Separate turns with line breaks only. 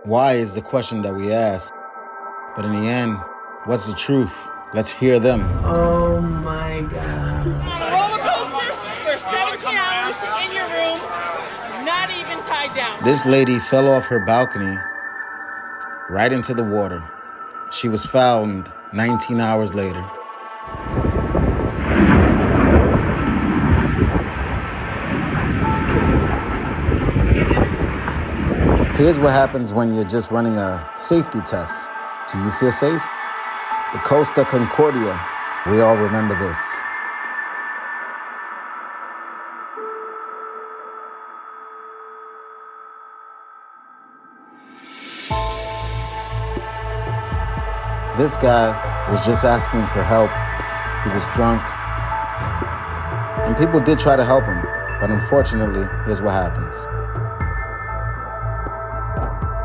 Why is the question that we ask. But in the end, what's the truth? Let's hear them.
Oh my God.
Roller coaster for 17 hours in your room, not even tied down.
This lady fell off her balcony right into the water. She was found 19 hours later. Here's what happens when you're just running a safety test. Do you feel safe? The Costa Concordia. We all remember this. This guy was just asking for help. He was drunk. And people did try to help him. But unfortunately, here's what happens.